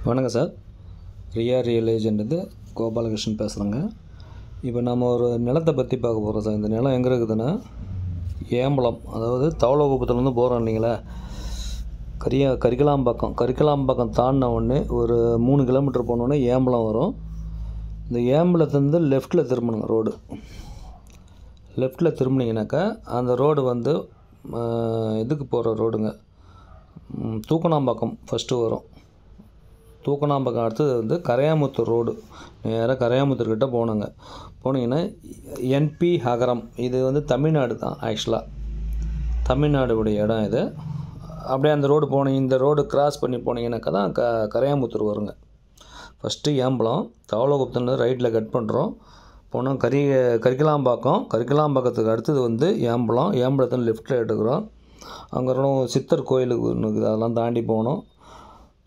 வணக்கம் sir. Real agent Gopalakrishnan பேசுகிறேங்க. இப்போ நம்ம ஒரு நிலத்தை பற்றி பார்க்க போகிறோம் சார். இந்த நிலம் எங்கே இருக்குதுன்னா ஏம்பலம், அதாவது தவளகுப்பத்துலேருந்து போகிறோம் இல்லைங்களா, கரிக்கலாம்பாக்கம் தாண்டின உடனே ஒரு 3 கிலோமீட்டர் போனோடனே ஏம்பலம் வரும். இந்த ஏம்பலத்துலேருந்து லெஃப்ட்டில் திரும்பணுங்க. லெஃப்ட்டில் திரும்பினீங்கனாக்கா அந்த ரோடு வந்து இதுக்கு போகிற ரோடுங்க, தூக்கணாம்பாக்கம் ஃபஸ்ட்டு வரும். தூக்கணாம்பாக்கம் அடுத்தது வந்து கரையாமுத்தூர் ரோடு. நேராக கரையாமுத்தூர்கிட்ட போனீங்கன்னா என்பி அகரம், இது வந்து தமிழ்நாடு தான். ஆக்சுவலாக தமிழ்நாடுடைய இடம் இது. அப்படியே அந்த ரோடு இந்த ரோடு கிராஸ் பண்ணி போனீங்கன்னாக்கா தான் கரையாமுத்தூர் வருங்க. ஃபஸ்ட்டு ஏம்பலம், தவளகுப்பத்துலேருந்து ரைட்டில் கட் பண்ணுறோம். போனோம் கரிக்கலாம்பாக்கத்துக்கு அடுத்தது வந்து ஏம்பலத்தில் லெஃப்ட்டில் எடுக்கிறோம். அங்கே சித்தர் கோயிலுக்கு ஒன்று இருக்குது, அதெல்லாம் தாண்டி போகணும்.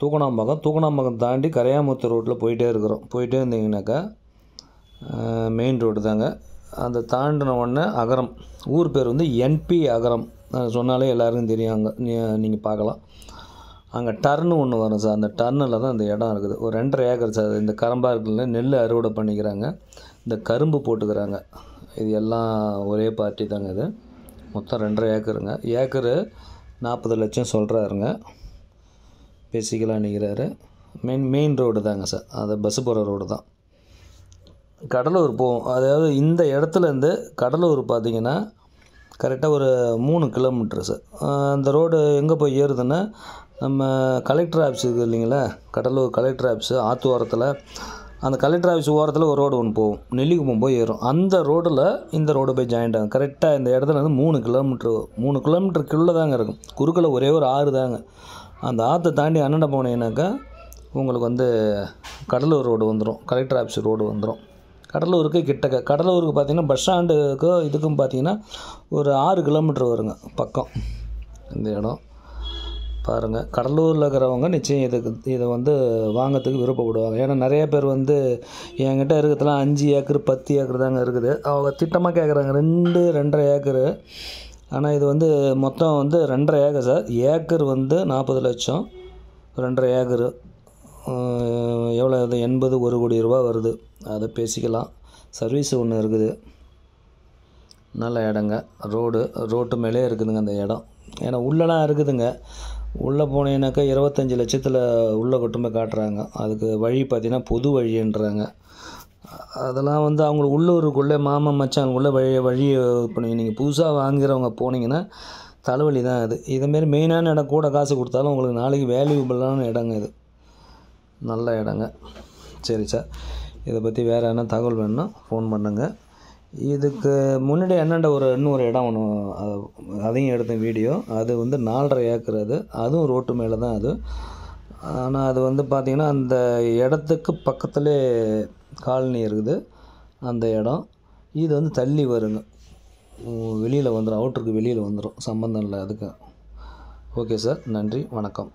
தூக்கணாம்பாக்கம் தாண்டி கரையாமுத்தூர் ரோட்டில் போயிட்டே இருந்தீங்கன்னாக்கா மெயின் ரோடு தாங்க. அந்த தாண்டின உடனே அகரம், ஊர் பேர் வந்து என்பி அகரம் சொன்னாலே எல்லாருக்கும் தெரியும். அங்கே நீங்கள் பார்க்கலாம். அங்கே டர்னு ஒன்று வரும் சார். அந்த டர்னில் தான் இந்த இடம் இருக்குது. ஒரு 2.5 ஏக்கர் சார். இந்த கரம்பாக்கில் நெல் அறுவடை பண்ணிக்கிறாங்க, இந்த கரும்பு போட்டுக்கிறாங்க. இது எல்லாம் ஒரே பார்ட்டி தாங்க. இது மொத்தம் 2.5 ஏக்கருங்க. ஏக்கரு 40 லட்சம் சொல்கிறாருங்க. பேசிக்கலாம் நிற்கிறாரு. மெயின் ரோடு தாங்க சார். அது பஸ்ஸு போகிற ரோடு தான். கடலூர் போகும். அதாவது இந்த இடத்துலேருந்து கடலூர் பார்த்திங்கன்னா கரெக்டாக ஒரு 3 கிலோமீட்ரு சார். அந்த ரோடு எங்கே போய் ஏறுதுன்னா, நம்ம கலெக்டர் ஆஃபீஸ் இருக்குது இல்லைங்களா, கடலூர் கலெக்டர் ஆஃபீஸு ஆற்று ஓரத்தில், அந்த கலெக்டர் ஆஃபீஸ் ஓரத்தில் ஒரு ரோடு ஒன்று போகும், நெல்லிக்குப்பம் போய் ஏறும். அந்த ரோடில் இந்த ரோடு போய் ஜாயிண்ட் ஆகும். கரெக்டாக இந்த இடத்துல வந்து 3 கிலோமீட்டருக்குள்ளே தாங்க இருக்கும். குறுக்கில் ஒரே ஒரு ஆறு தாங்க. அந்த ஆற்றை தாண்டி அண்ணனை போனீங்கன்னாக்கா உங்களுக்கு வந்து கடலூர் ரோடு வந்துடும், கலெக்டர் ஆஃபீஸ் ரோடு வந்துடும். கடலூருக்கு கிட்டக்க, கடலூருக்கு பார்த்திங்கன்னா பஸ் ஸ்டாண்டுக்கும் இதுக்கும் பார்த்திங்கன்னா ஒரு 6 கிலோமீட்டர் வருங்க பக்கம் இந்த இடம். பாருங்கள், கடலூரில் இருக்கிறவங்க நிச்சயம் இதை வந்து வாங்கிறதுக்கு விருப்பப்படுவாங்க. ஏன்னா நிறைய பேர் வந்து என்கிட்ட இருக்கிறதுலாம் 5 ஏக்கர் 10 ஏக்கர் தாங்க இருக்குது. அவங்க திட்டமாக கேட்குறாங்க 2.5 ஏக்கரு. ஆனால் இது வந்து மொத்தம் வந்து 2.5 ஏக்கர் சார். ஏக்கர் வந்து 40 லட்சம், 2.5 ஏக்கரு எவ்வளோ அது 1 கோடி ரூபா வருது. அதை பேசிக்கலாம். சர்வீஸ் ஒன்று இருக்குது, நல்ல இடங்க. ரோட்டு மேலே இருக்குதுங்க அந்த இடம். ஏன்னா உள்ளெலாம் இருக்குதுங்க. உள்ளே போனீங்கன்னாக்கா 25 லட்சத்தில் உள்ளே கொட்டுமே காட்டுறாங்க. அதுக்கு வழி பார்த்திங்கன்னா பொது வழின்றாங்க. அதெல்லாம் வந்து அவங்களுக்கு உள்ளூருக்குள்ளே மாமன் மச்சானுக்குள்ளே வழி பண்ணி நீங்கள் புதுசாக வாங்குகிறவங்க போனீங்கன்னா தலைவலி தான் அது. இதுமாரி மெயினான இடம் கூட காசு கொடுத்தாலும் உங்களுக்கு நாளைக்கு வேல்யூபிளான இடங்க இது. நல்ல இடங்க. சரி சார், இதை பற்றி வேறு என்ன தகவல் வேணும்னா ஃபோன் பண்ணுங்கள். இதுக்கு முன்னாடி என்னென்ன இன்னொரு இடம் ஒன்று, அதையும் எடுத்த வீடியோ. அது வந்து 4.5 ஏக்கர். அதுவும் ரோட்டு மேலே தான் அது. ஆனால் அது வந்து பார்த்திங்கன்னா அந்த இடத்துக்கு பக்கத்துலே காலனி இருக்குது அந்த இடம். இது வந்து தள்ளி வருங்க, வெளியில் வந்துடும், அவுட்டருக்கு வெளியில் வந்துடும், சம்மந்தம் இல்லை அதுக்கு. ஓகே சார், நன்றி, வணக்கம்.